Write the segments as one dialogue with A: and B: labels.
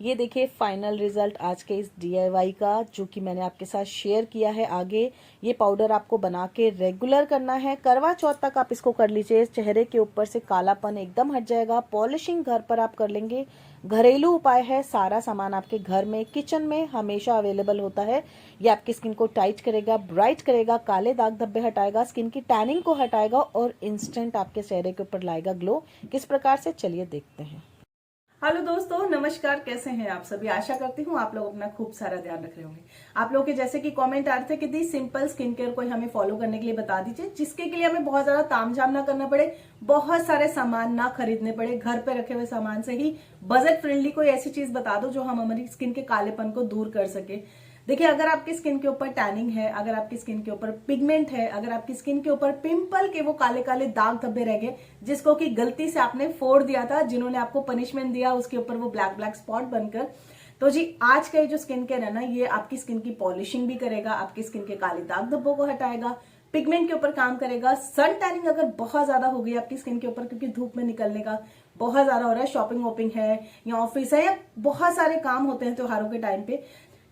A: ये देखिए final result आज के इस DIY का, जो कि मैंने आपके साथ शेयर किया है। आगे ये पाउडर आपको बना के रेगुलर करना है। करवा चौथ तक आप इसको कर लीजिए। चेहरे के ऊपर से कालापन एकदम हट जाएगा। पॉलिशिंग घर पर आप कर लेंगे। घरेलू उपाय है। सारा सामान आपके घर में, किचन में हमेशा अवेलेबल होता है। ये आपकी स्किन को टाइट करेगा, ब्राइट करेगा, काले दाग धब्बे हटाएगा, स्किन की टैनिंग को हटाएगा और इंस्टेंट आपके चेहरे के ऊपर लाएगा ग्लो। किस प्रकार से, चलिए देखते हैं।
B: हेलो दोस्तों, नमस्कार। कैसे हैं आप सभी? आशा करती हूँ आप लोग अपना खूब सारा ध्यान रख रहे होंगे। आप लोगों के जैसे कि कमेंट आ रहे थे कि दी सिंपल स्किन केयर कोई हमें फॉलो करने के लिए बता दीजिए, जिसके लिए हमें बहुत ज्यादा तामझाम ना करना पड़े, बहुत सारे सामान ना खरीदने पड़े, घर पे रखे हुए सामान से ही बजट फ्रेंडली कोई ऐसी चीज बता दो जो हम हमारी स्किन के कालेपन को दूर कर सके। देखिए, अगर आपकी स्किन के ऊपर टैनिंग है, अगर आपकी स्किन के ऊपर पिगमेंट है, अगर आपकी स्किन के ऊपर पिंपल के वो काले काले दाग धब्बे रह गए जिसको कि गलती से आपने फोड़ दिया था, जिन्होंने आपको पनिशमेंट दिया उसके ऊपर वो ब्लैक ब्लैक स्पॉट बनकर, तो जी आज का ये जो स्किन केयर है ना, ये आपकी स्किन की पॉलिशिंग भी करेगा, आपकी स्किन के काले दाग धब्बों को हटाएगा, पिगमेंट के ऊपर काम करेगा। सन टैनिंग अगर बहुत ज्यादा हो गई आपकी स्किन के ऊपर, क्योंकि धूप में निकलने का बहुत ज्यादा हो रहा है, शॉपिंग वॉपिंग है या ऑफिस है या बहुत सारे काम होते हैं त्योहारों के टाइम पे,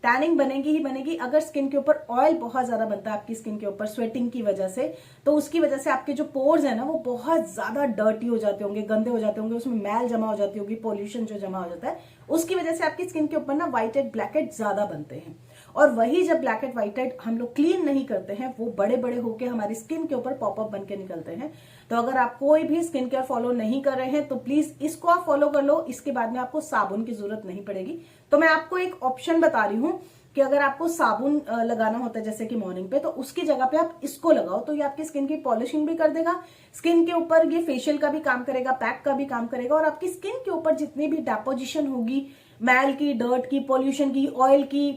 B: टैनिंग बनेगी ही बनेगी। अगर स्किन के ऊपर ऑयल बहुत ज्यादा बनता है आपकी स्किन के ऊपर स्वेटिंग की वजह से, तो उसकी वजह से आपके जो पोर्स है ना वो बहुत ज्यादा डर्टी हो जाते होंगे, गंदे हो जाते होंगे, उसमें मैल जमा हो जाती होगी, पोल्यूशन जो जमा हो जाता है उसकी वजह से आपकी स्किन के ऊपर ना व्हाइट हेड ब्लैक हेड ज्यादा बनते हैं। और वही जब ब्लैक हेड व्हाइट हेड हम लोग क्लीन नहीं करते हैं, वो बड़े बड़े होके हमारी स्किन के ऊपर पॉपअप बन के निकलते हैं। तो अगर आप कोई भी स्किन केयर फॉलो नहीं कर रहे हैं तो प्लीज इसको आप फॉलो कर लो। इसके बाद में आपको साबुन की जरूरत नहीं पड़ेगी। तो मैं आपको एक ऑप्शन बता रही हूँ कि अगर आपको साबुन लगाना होता है जैसे कि मॉर्निंग पे, तो उसकी जगह पे आप इसको लगाओ, तो ये आपकी स्किन की पॉलिशिंग भी कर देगा, स्किन के ऊपर ये फेशियल का भी काम करेगा, पैक का भी काम करेगा, और आपकी स्किन के ऊपर जितनी भी डेपोजिशन होगी मैल की, डर्ट की, पॉल्यूशन की, ऑयल की,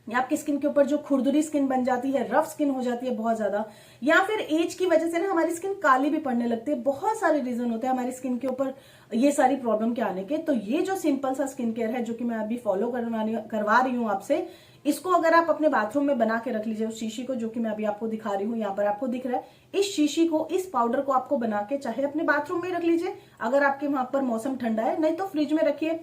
B: या आपकी स्किन के ऊपर जो खुरदुरी स्किन बन जाती है, रफ स्किन हो जाती है बहुत ज्यादा, या फिर एज की वजह से ना हमारी स्किन काली भी पड़ने लगती है, बहुत सारे रीजन होते हैं हमारी स्किन के ऊपर ये सारी प्रॉब्लम के आने के। तो ये जो सिंपल सा स्किन केयर है जो कि मैं अभी फॉलो करवा रही हूँ आपसे, इसको अगर आप अपने बाथरूम में बना के रख लीजिए, उस शीशी को जो कि मैं अभी आपको दिखा रही हूँ, यहाँ पर आपको दिख रहा है, इस शीशी को, इस पाउडर को आपको बना के चाहे अपने बाथरूम में रख लीजिए, अगर आपके वहां पर मौसम ठंडा है, नहीं तो फ्रिज में रखिए।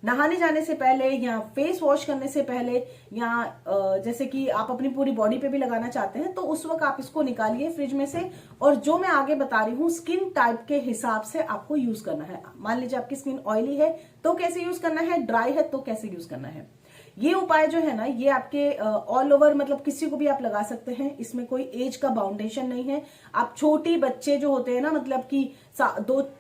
B: नहाने जाने से पहले या फेस वॉश करने से पहले, या जैसे कि आप अपनी पूरी बॉडी पे भी लगाना चाहते हैं, तो उस वक्त आप इसको निकालिए फ्रिज में से। और जो मैं आगे बता रही हूँ स्किन टाइप के हिसाब से आपको यूज करना है। मान लीजिए आपकी स्किन ऑयली है तो कैसे यूज करना है, ड्राई है तो कैसे यूज करना है। ये उपाय जो है ना, ये आपके ऑल ओवर, मतलब किसी को भी आप लगा सकते हैं, इसमें कोई एज का बाउंडेशन नहीं है। आप छोटी बच्चे जो होते हैं ना, मतलब कि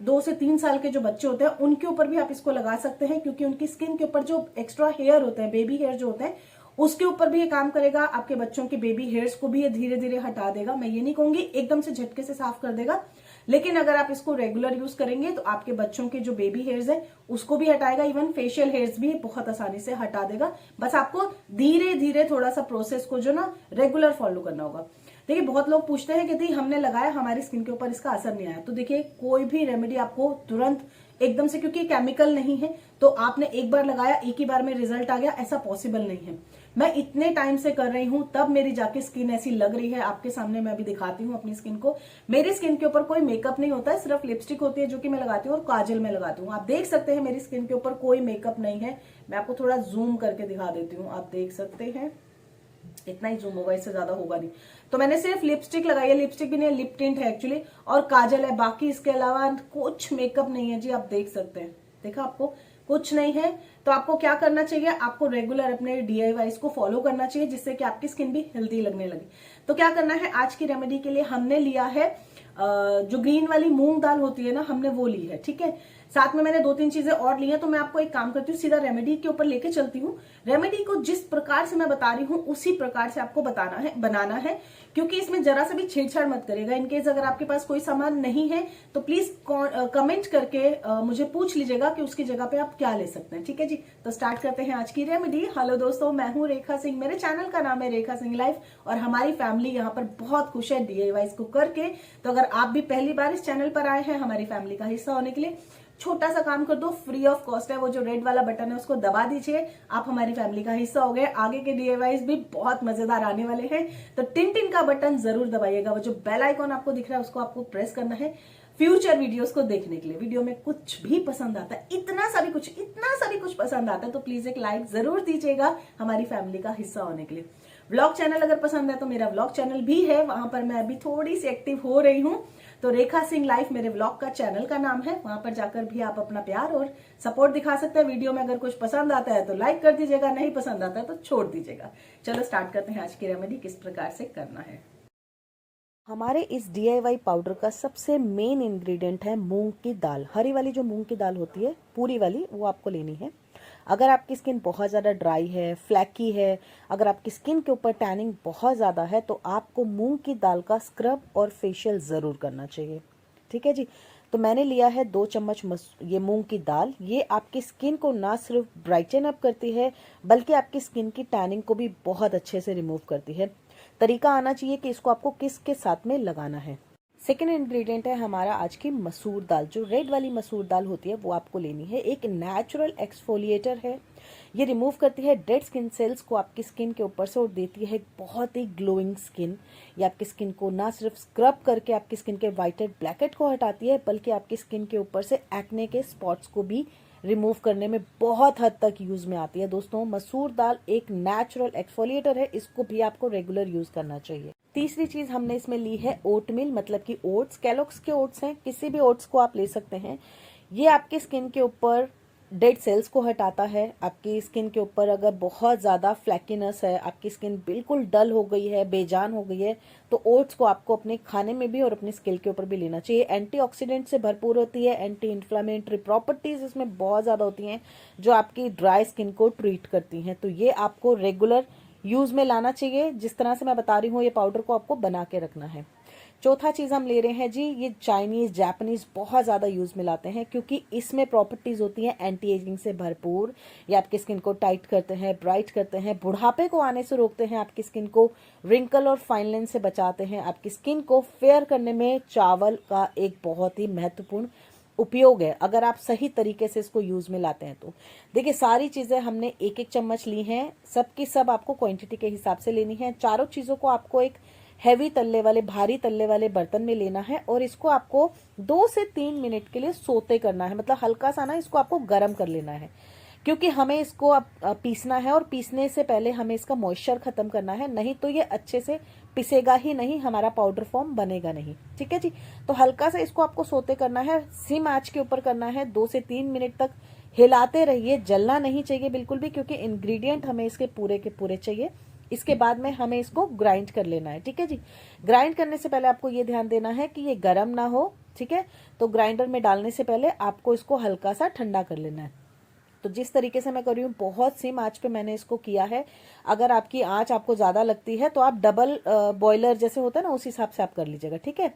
B: 2 से 3 साल के जो बच्चे होते हैं, उनके ऊपर भी आप इसको लगा सकते हैं, क्योंकि उनकी स्किन के ऊपर जो एक्स्ट्रा हेयर होते हैं, बेबी हेयर जो होते हैं, उसके ऊपर भी ये काम करेगा। आपके बच्चों के बेबी हेयर्स को भी ये धीरे धीरे हटा देगा। मैं ये नहीं कहूंगी एकदम से झटके से साफ कर देगा, लेकिन अगर आप इसको रेगुलर यूज करेंगे तो आपके बच्चों के जो बेबी हेयर्स है उसको भी हटाएगा, इवन फेशियल हेयर्स भी बहुत आसानी से हटा देगा। बस आपको धीरे धीरे थोड़ा सा प्रोसेस को जो ना रेगुलर फॉलो करना होगा। देखिए, बहुत लोग पूछते हैं कि दी हमने लगाया, हमारी स्किन के ऊपर इसका असर नहीं आया। तो देखिए, कोई भी रेमेडी आपको तुरंत एकदम से, क्योंकि केमिकल नहीं है, तो आपने एक बार लगाया एक ही बार में रिजल्ट आ गया, ऐसा पॉसिबल नहीं है। मैं इतने टाइम से कर रही हूं, तब मेरी जाके स्किन ऐसी लग रही है। आपके सामने मैं अभी दिखाती हूँ अपनी स्किन को। मेरी स्किन के ऊपर कोई मेकअप नहीं होता है, सिर्फ लिपस्टिक होती है जो कि मैं लगाती हूँ और काजल में लगाती हूँ। आप देख सकते हैं मेरी स्किन के ऊपर कोई मेकअप नहीं है। मैं आपको थोड़ा जूम करके दिखा देती हूँ, आप देख सकते हैं, इतना ही जूम होगा, इससे ज्यादा होगा नहीं। तो मैंने सिर्फ लिपस्टिक लगाई है, लिपस्टिक भी नहीं, लिप टिंट है एक्चुअली, और काजल है, बाकी इसके अलावा कुछ मेकअप नहीं है जी। आप देख सकते हैं, देखा आपको कुछ नहीं है। तो आपको क्या करना चाहिए, आपको रेगुलर अपने DIYs को फॉलो करना चाहिए, जिससे कि आपकी स्किन भी हेल्दी लगने लगे। तो क्या करना है, आज की रेमेडी के लिए हमने लिया है जो ग्रीन वाली मूंग दाल होती है ना, हमने वो ली है, ठीक है। साथ में मैंने 2-3 चीजें और ली हैं। तो मैं आपको एक काम करती हूँ, सीधा रेमेडी के ऊपर लेके चलती हूँ। रेमेडी को जिस प्रकार से मैं बता रही हूँ उसी प्रकार से आपको बनाना है, क्योंकि इसमें जरा सा भी छेड़छाड़ मत करेगा। इनकेस अगर आपके पास कोई सामान नहीं है तो प्लीज कमेंट करके मुझे पूछ लीजिएगा कि उसकी जगह पे आप क्या ले सकते हैं, ठीक है जी। तो स्टार्ट करते हैं आज की रेमेडी। हेलो दोस्तों, मैं हूँ रेखा सिंह, मेरे चैनल का नाम है रेखा सिंह लाइफ, और हमारी फैमिली यहाँ पर बहुत खुश है DIYs को करके। तो अगर आप भी पहली बार इस चैनल पर आए हैं हमारी फैमिली का हिस्सा होने के लिए, छोटा सा काम कर दो, फ्री ऑफ कॉस्ट है, वो जो रेड वाला बटन है उसको दबा दीजिए, आप हमारी फैमिली का हिस्सा हो गए। आगे के DIYs भी बहुत मजेदार आने वाले हैं, तो टिन टिन का बटन जरूर दबाइएगा। वो जो बेल आइकॉन आपको दिख रहा है उसको आपको प्रेस करना है। फ्यूचर वीडियोस को देखने के लिए। वीडियो में कुछ भी पसंद आता है, इतना सा भी कुछ पसंद आता है तो प्लीज एक लाइक जरूर दीजिएगा हमारी फैमिली का हिस्सा होने के लिए। व्लॉग चैनल अगर पसंद है तो मेरा व्लॉग चैनल भी है, वहां पर मैं अभी थोड़ी सी एक्टिव हो रही हूँ। तो रेखा सिंह लाइफ मेरे व्लॉग का चैनल का नाम है, वहां पर जाकर भी आप अपना प्यार और सपोर्ट दिखा सकते हैं। वीडियो में अगर कुछ पसंद आता है तो लाइक कर दीजिएगा, नहीं पसंद आता है तो छोड़ दीजिएगा। चलो स्टार्ट करते हैं आज की रेमेडी किस प्रकार से करना है।
A: हमारे इस DIY पाउडर का सबसे मेन इंग्रेडिएंट है मूंग की दाल। हरी वाली जो मूंग की दाल होती है, पूरी वाली, वो आपको लेनी है। अगर आपकी स्किन बहुत ज़्यादा ड्राई है, फ्लैकी है, अगर आपकी स्किन के ऊपर टैनिंग बहुत ज़्यादा है तो आपको मूंग की दाल का स्क्रब और फेशियल ज़रूर करना चाहिए। ठीक है जी। तो मैंने लिया है 2 चम्मच ये मूंग की दाल। ये आपकी स्किन को ना सिर्फ ब्राइटन अप करती है बल्कि आपकी स्किन की टैनिंग को भी बहुत अच्छे से रिमूव करती है। तरीका आना चाहिए कि इसको आपको किसके साथ में लगाना है। सेकेंड इंग्रेडिएंट है हमारा आज की मसूर दाल। जो रेड वाली मसूर दाल होती है वो आपको लेनी है। एक नेचुरल एक्सफोलिएटर है, ये रिमूव करती है डेड स्किन सेल्स को आपकी स्किन के ऊपर से और देती है एक बहुत ही ग्लोइंग स्किन। ये आपकी स्किन को ना सिर्फ स्क्रब करके आपकी स्किन के व्हाइट हेड ब्लैक हेड को हटाती है बल्कि आपकी स्किन के ऊपर से एक्ने के स्पॉट्स को भी रिमूव करने में बहुत हद तक यूज में आती है। दोस्तों, मसूर दाल एक नेचुरल एक्सफोलिएटर है, इसको भी आपको रेगुलर यूज करना चाहिए। तीसरी चीज हमने इसमें ली है ओटमील, मतलब कि ओट्स। कैलॉग्स के ओट्स हैं, किसी भी ओट्स को आप ले सकते हैं। ये आपकी स्किन के ऊपर डेड सेल्स को हटाता है। आपकी स्किन के ऊपर अगर बहुत ज़्यादा फ्लैकीनेस है, आपकी स्किन बिल्कुल डल हो गई है, बेजान हो गई है, तो ओट्स को आपको अपने खाने में भी और अपनी स्किन के ऊपर भी लेना चाहिए। एंटीऑक्सीडेंट से भरपूर होती है, एंटी इन्फ्लामेटरी प्रॉपर्टीज इसमें बहुत ज़्यादा होती हैं जो आपकी ड्राई स्किन को ट्रीट करती हैं। तो ये आपको रेगुलर यूज में लाना चाहिए। जिस तरह से मैं बता रही हूँ, ये पाउडर को आपको बना के रखना है। चौथा चीज हम ले रहे हैं जी, ये चाइनीज जापानीज बहुत ज्यादा यूज में लाते हैं क्योंकि इसमें प्रॉपर्टीज होती हैं एंटी एजिंग से भरपूर। ये आपकी स्किन को टाइट करते हैं, ब्राइट करते हैं, बुढ़ापे को आने से रोकते हैं, आपकी स्किन को रिंकल और फाइन लाइन से बचाते हैं। आपकी स्किन को फेयर करने में चावल का एक बहुत ही महत्वपूर्ण उपयोग है अगर आप सही तरीके से इसको यूज में लाते हैं तो। देखिए, सारी चीजें हमने एक एक चम्मच ली हैं, सबकी सब आपको क्वांटिटी के हिसाब से लेनी है। चारों चीजों को आपको एक हैवी तल्ले वाले, भारी तल्ले वाले बर्तन में लेना है और इसको आपको 2 से 3 मिनट के लिए सोते करना है। मतलब हल्का सा ना इसको आपको गर्म कर लेना है क्योंकि हमें इसको अब पीसना है और पीसने से पहले हमें इसका मॉइस्चर खत्म करना है, नहीं तो ये अच्छे से पिसेगा ही नहीं, हमारा पाउडर फॉर्म बनेगा नहीं। ठीक है जी। तो हल्का सा इसको आपको सोते करना है, सिम आंच के ऊपर करना है। 2 से 3 मिनट तक हिलाते रहिए, जलना नहीं चाहिए बिल्कुल भी, क्योंकि इंग्रेडिएंट हमें इसके पूरे के पूरे चाहिए। इसके बाद में हमें इसको ग्राइंड कर लेना है। ठीक है जी। ग्राइंड करने से पहले आपको ये ध्यान देना है कि ये गर्म ना हो। ठीक है। तो ग्राइंडर में डालने से पहले आपको इसको हल्का सा ठंडा कर लेना है। तो जिस तरीके से मैं कर रही हूँ, बहुत सिम आंच पे मैंने इसको किया है। अगर आपकी आंच आपको ज्यादा लगती है तो आप डबल बॉयलर जैसे होता है ना, उस हिसाब से आप कर लीजिएगा। ठीक है।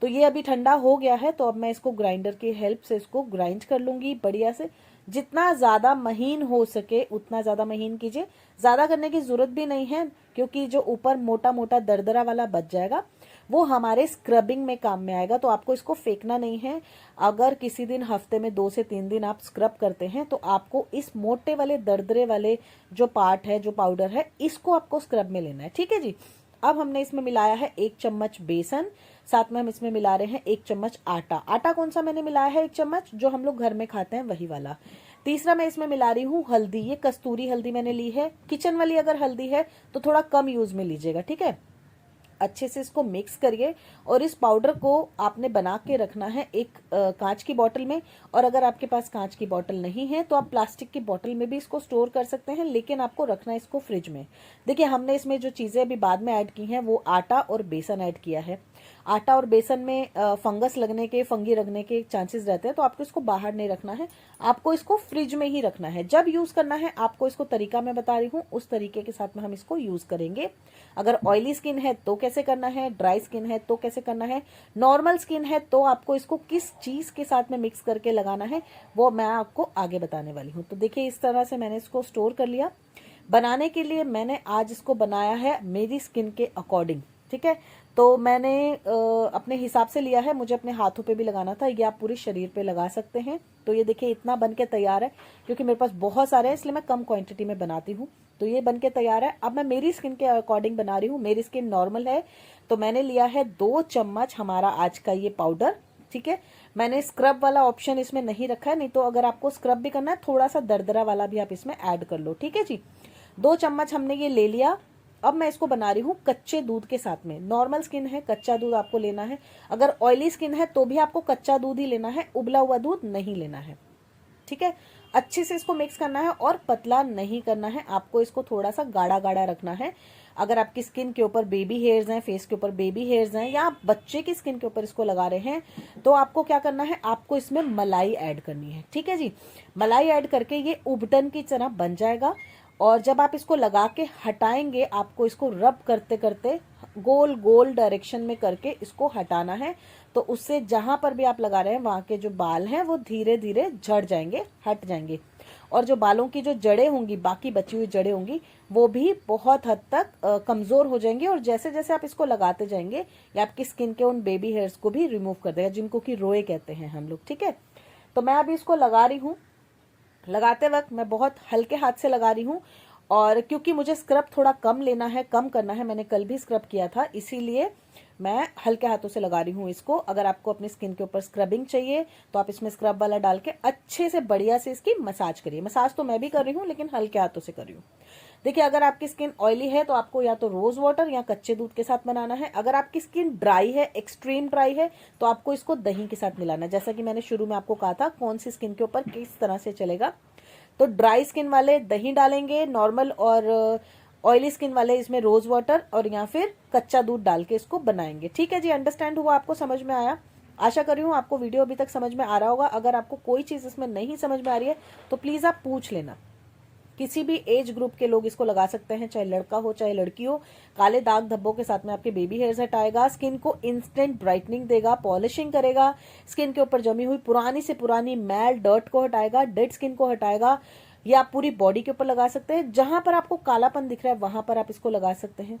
A: तो ये अभी ठंडा हो गया है, तो अब मैं इसको ग्राइंडर की हेल्प से इसको ग्राइंड कर लूंगी बढ़िया से। जितना ज्यादा महीन हो सके उतना ज्यादा महीन कीजिए, ज्यादा करने की जरूरत भी नहीं है क्योंकि जो ऊपर मोटा मोटा दरदरा वाला बच जाएगा वो हमारे स्क्रबिंग में काम में आएगा। तो आपको इसको फेंकना नहीं है। अगर किसी दिन हफ्ते में 2 से 3 दिन आप स्क्रब करते हैं तो आपको इस मोटे वाले दरदरे वाले जो पार्ट है, जो पाउडर है, इसको आपको स्क्रब में लेना है। ठीक है जी। अब हमने इसमें मिलाया है 1 चम्मच बेसन, साथ में हम इसमें मिला रहे हैं 1 चम्मच आटा। आटा कौन सा मैंने मिलाया है? 1 चम्मच, जो हम लोग घर में खाते हैं वही वाला। तीसरा मैं इसमें मिला रही हूँ हल्दी। ये कस्तूरी हल्दी मैंने ली है। किचन वाली अगर हल्दी है तो थोड़ा कम यूज में लीजिएगा। ठीक है। अच्छे से इसको मिक्स करिए और इस पाउडर को आपने बना के रखना है एक कांच की बोतल में। और अगर आपके पास कांच की बोतल नहीं है तो आप प्लास्टिक की बोतल में भी इसको स्टोर कर सकते हैं, लेकिन आपको रखना है इसको फ्रिज में। देखिए, हमने इसमें जो चीजें अभी बाद में ऐड की हैं वो आटा और बेसन ऐड किया है। आटा और बेसन में फंगस लगने के, फंगी लगने के चांसेस रहते हैं, तो आपको इसको बाहर नहीं रखना है, आपको इसको फ्रिज में ही रखना है। जब यूज करना है आपको इसको तरीका मैं बता रही हूँ, उस तरीके के साथ में हम इसको यूज करेंगे। अगर ऑयली स्किन है तो कैसे करना है, ड्राई स्किन है तो कैसे करना है, नॉर्मल स्किन है तो आपको इसको किस चीज के साथ में मिक्स करके लगाना है, वो मैं आपको आगे बताने वाली हूँ। तो देखिए, इस तरह से मैंने इसको स्टोर कर लिया। बनाने के लिए मैंने आज इसको बनाया है मेरी स्किन के अकॉर्डिंग। ठीक है। तो मैंने अपने हिसाब से लिया है, मुझे अपने हाथों पे भी लगाना था, ये आप पूरे शरीर पे लगा सकते हैं। तो ये देखिए, इतना बन के तैयार है। क्योंकि मेरे पास बहुत सारे हैं इसलिए मैं कम क्वांटिटी में बनाती हूँ। तो ये बन के तैयार है। अब मैं मेरी स्किन के अकॉर्डिंग बना रही हूँ। मेरी स्किन नॉर्मल है तो मैंने लिया है 2 चम्मच हमारा आज का ये पाउडर। ठीक है। मैंने स्क्रब वाला ऑप्शन इसमें नहीं रखा है, नहीं तो अगर आपको स्क्रब भी करना है थोड़ा सा दरदरा वाला भी आप इसमें ऐड कर लो, ठीक है जी। 2 चम्मच हमने ये ले लिया। अब मैं इसको बना रही हूँ कच्चे दूध के साथ में। नॉर्मल स्किन है, कच्चा दूध आपको लेना है। अगर ऑयली स्किन है तो भी आपको कच्चा दूध ही लेना है, उबला हुआ दूध नहीं लेना है, ठीक है। अच्छे से इसको मिक्स करना है और पतला नहीं करना है, आपको इसको थोड़ा सा गाढ़ा गाढ़ा रखना है। अगर आपकी स्किन के ऊपर बेबी हेयर्स हैं, फेस के ऊपर बेबी हेयर्स हैं, या आप बच्चे की स्किन के ऊपर इसको लगा रहे हैं, तो आपको क्या करना है, आपको इसमें मलाई ऐड करनी है, ठीक है जी। मलाई ऐड करके ये उबटन की तरह बन जाएगा। और जब आप इसको लगा के हटाएंगे, आपको इसको रब करते करते गोल गोल डायरेक्शन में करके इसको हटाना है। तो उससे जहां पर भी आप लगा रहे हैं वहां के जो बाल हैं वो धीरे धीरे झड़ जाएंगे, हट जाएंगे। और जो बालों की जो जड़ें होंगी, बाकी बची हुई जड़ें होंगी, वो भी बहुत हद तक कमजोर हो जाएंगी। और जैसे जैसे आप इसको लगाते जाएंगे, ये आपकी स्किन के उन बेबी हेयर्स को भी रिमूव कर देगा, जिनको कि रोए कहते हैं हम लोग, ठीक है। तो मैं अभी इसको लगा रही हूँ। लगाते वक्त मैं बहुत हल्के हाथ से लगा रही हूँ, और क्योंकि मुझे स्क्रब थोड़ा कम लेना है, कम करना है, मैंने कल भी स्क्रब किया था, इसीलिए मैं हल्के हाथों से लगा रही हूँ इसको। अगर आपको अपनी स्किन के ऊपर स्क्रबिंग चाहिए तो आप इसमें स्क्रब वाला डाल के अच्छे से बढ़िया से इसकी मसाज करिए। मसाज तो मैं भी कर रही हूँ, लेकिन हल्के हाथों से कर रही हूँ। देखिए, अगर आपकी स्किन ऑयली है तो आपको या तो रोज वाटर या कच्चे दूध के साथ बनाना है। अगर आपकी स्किन ड्राई है, एक्सट्रीम ड्राई है, तो आपको इसको दही के साथ मिलाना है। जैसा कि मैंने शुरू में आपको कहा था कौन सी स्किन के ऊपर किस तरह से चलेगा। तो ड्राई स्किन वाले दही डालेंगे, नॉर्मल और ऑयली स्किन वाले इसमें रोज वाटर और या फिर कच्चा दूध डाल के इसको बनाएंगे, ठीक है जी। अंडरस्टैंड हुआ, आपको समझ में आया? आशा कर रही हूँ आपको वीडियो अभी तक समझ में आ रहा होगा। अगर आपको कोई चीज इसमें नहीं समझ में आ रही है तो प्लीज आप पूछ लेना। किसी भी एज ग्रुप के लोग इसको लगा सकते हैं, चाहे लड़का हो चाहे लड़की हो। काले दाग धब्बों के साथ में आपके बेबी हेयर्स हटाएगा, स्किन को इंस्टेंट ब्राइटनिंग देगा, पॉलिशिंग करेगा, स्किन के ऊपर जमी हुई पुरानी से पुरानी मैल डर्ट को हटाएगा, डेड स्किन को हटाएगा। ये आप पूरी बॉडी के ऊपर लगा सकते हैं। जहां पर आपको कालापन दिख रहा है वहां पर आप इसको लगा सकते हैं।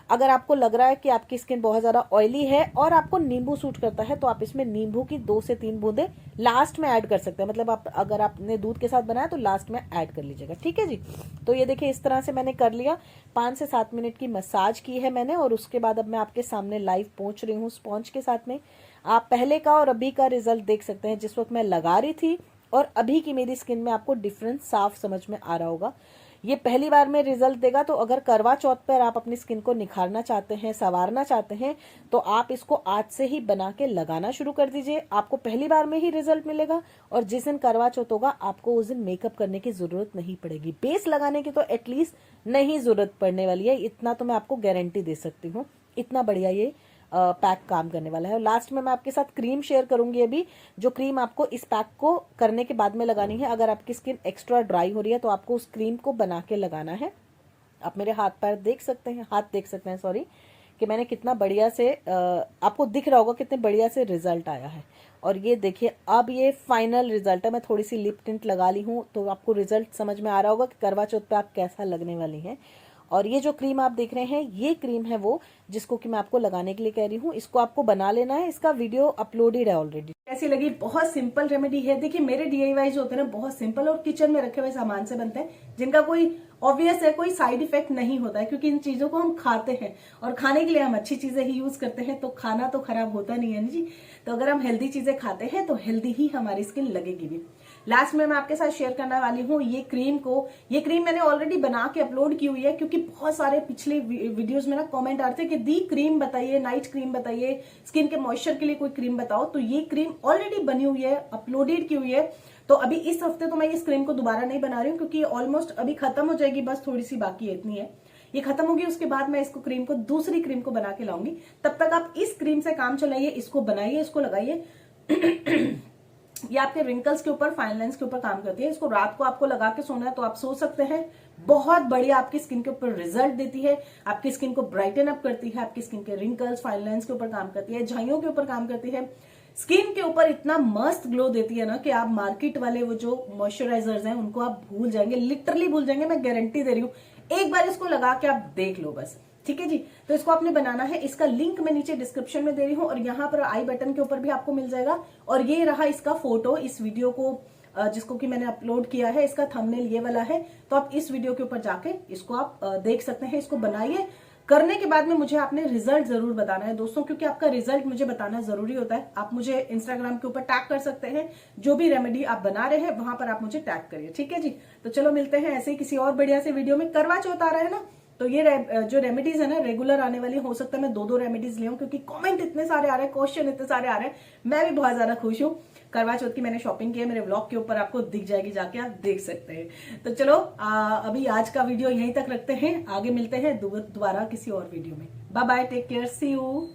A: अगर आपको लग रहा है कि आपकी स्किन बहुत ज्यादा ऑयली है और आपको नींबू सूट करता है, तो आप इसमें नींबू की 2 से 3 बूंदे लास्ट में ऐड कर सकते हैं। मतलब आप अगर आपने दूध के साथ बनाया तो लास्ट में ऐड कर लीजिएगा, ठीक है जी। तो ये देखिए, इस तरह से मैंने कर लिया। 5 से 7 मिनट की मसाज की है मैंने, और उसके बाद अब मैं आपके सामने लाइव पहुंच रही हूँ स्पॉन्ज के साथ में। आप पहले का और अभी का रिजल्ट देख सकते हैं। जिस वक्त मैं लगा रही थी और अभी की मेरी स्किन में आपको डिफरेंस साफ समझ में आ रहा होगा। ये पहली बार में रिजल्ट देगा। तो अगर करवा चौथ पर आप अपनी स्किन को निखारना चाहते हैं, संवारना चाहते हैं, तो आप इसको आज से ही बना के लगाना शुरू कर दीजिए। आपको पहली बार में ही रिजल्ट मिलेगा, और जिस दिन करवा चौथ होगा आपको उस दिन मेकअप करने की जरूरत नहीं पड़ेगी। बेस लगाने की तो एटलीस्ट नहीं जरूरत पड़ने वाली है, इतना तो मैं आपको गारंटी दे सकती हूँ। इतना बढ़िया ये पैक काम करने वाला है। और लास्ट में मैं आपके साथ क्रीम शेयर करूंगी अभी, जो क्रीम आपको इस पैक को करने के बाद में लगानी है। अगर आपकी स्किन एक्स्ट्रा ड्राई हो रही है तो आपको उस क्रीम को बना के लगाना है। आप मेरे हाथ पैर देख सकते हैं, हाथ देख सकते हैं, सॉरी, कि मैंने कितना बढ़िया से आपको दिख रहा होगा कितने बढ़िया से रिजल्ट आया है। और ये देखिए, अब ये फाइनल रिजल्ट है। मैं थोड़ी सी लिप टिंट लगा ली हूँ तो आपको रिजल्ट समझ में आ रहा होगा कि करवा चौथ पे आप कैसा लगने वाली हैं। और ये जो क्रीम आप देख रहे हैं, ये क्रीम है वो जिसको कि मैं आपको लगाने के लिए कह रही हूँ। इसको आपको बना लेना है, इसका वीडियो अपलोडेड है ऑलरेडी।
B: कैसी लगी? बहुत सिंपल रेमेडी है। देखिए, मेरे DIY जो होते हैं ना, बहुत सिंपल और किचन में रखे हुए सामान से बनते हैं, जिनका कोई ऑब्वियस है कोई साइड इफेक्ट नहीं होता है, क्योंकि इन चीजों को हम खाते हैं और खाने के लिए हम अच्छी चीजें ही यूज करते हैं। तो खाना तो खराब होता नहीं है ना जी। तो अगर हम हेल्दी चीजें खाते हैं तो हेल्दी ही हमारी स्किन लगेगी भी। लास्ट में मैं आपके साथ शेयर करने वाली हूँ ये क्रीम मैंने ऑलरेडी बना के अपलोड की हुई है, क्योंकि बहुत सारे पिछले वीडियोस में ना कमेंट आते हैं कि दी क्रीम बताइए, नाइट क्रीम बताइए, स्किन के मॉइस्चर के लिए कोई क्रीम बताओ। तो ये क्रीम ऑलरेडी बनी हुई है, अपलोडेड की हुई है। तो अभी इस हफ्ते तो मैं इस क्रीम को दोबारा नहीं बना रही हूँ, क्योंकि ऑलमोस्ट अभी खत्म हो जाएगी, बस थोड़ी सी बाकी है, इतनी है। ये खत्म होगी, उसके बाद मैं इसको क्रीम को दूसरी क्रीम को बना के लाऊंगी। तब तक आप इस क्रीम से काम चलाइए, इसको बनाइए, इसको लगाइए। ये आपके रिंकल्स के ऊपर, फाइन लाइंस के ऊपर काम करती है। इसको रात को आपको लगा के सोना है तो आप सो सकते हैं। बहुत बढ़िया आपकी स्किन के ऊपर रिजल्ट देती है, आपकी स्किन को ब्राइटन अप करती है, आपकी स्किन के रिंकल्स, फाइन लाइंस के ऊपर काम करती है, झाइयों के ऊपर काम करती है, स्किन के ऊपर इतना मस्त ग्लो देती है ना कि आप मार्केट वाले वो जो मॉइस्चराइजर्स हैं उनको आप भूल जाएंगे, लिटरली भूल जाएंगे। मैं गारंटी दे रही हूँ, एक बार इसको लगा के आप देख लो बस, ठीक है जी। तो इसको आपने बनाना है, इसका लिंक मैं नीचे डिस्क्रिप्शन में दे रही हूँ, और यहाँ पर आई बटन के ऊपर भी आपको मिल जाएगा। और ये रहा इसका फोटो, इस वीडियो को जिसको कि मैंने अपलोड किया है, इसका थंबनेल ये वाला है। तो आप इस वीडियो के ऊपर जाके इसको आप देख सकते हैं। इसको बनाइए, करने के बाद में मुझे आपने रिजल्ट जरूर बताना है दोस्तों, क्योंकि आपका रिजल्ट मुझे बताना जरूरी होता है। आप मुझे इंस्टाग्राम के ऊपर टैग कर सकते हैं, जो भी रेमेडी आप बना रहे हैं वहां पर आप मुझे टैग करिए, ठीक है जी। तो चलो मिलते हैं ऐसे ही किसी और बढ़िया से वीडियो में। करवा चौथ आ रहा है ना, तो ये जो रेमेडीज है ना रेगुलर आने वाली, हो सकता है मैं 2-2 रेमेडीज ले आऊं, क्योंकि कमेंट इतने सारे आ रहे हैं, क्वेश्चन इतने सारे आ रहे हैं। मैं भी बहुत ज्यादा खुश हूं। करवा चौथ की मैंने शॉपिंग की है, मेरे व्लॉग के ऊपर आपको दिख जाएगी, जाके आप देख सकते हैं। तो चलो अभी आज का वीडियो यहीं तक रखते हैं, आगे मिलते हैं दोबारा किसी और वीडियो में। Bye bye, take care, see you.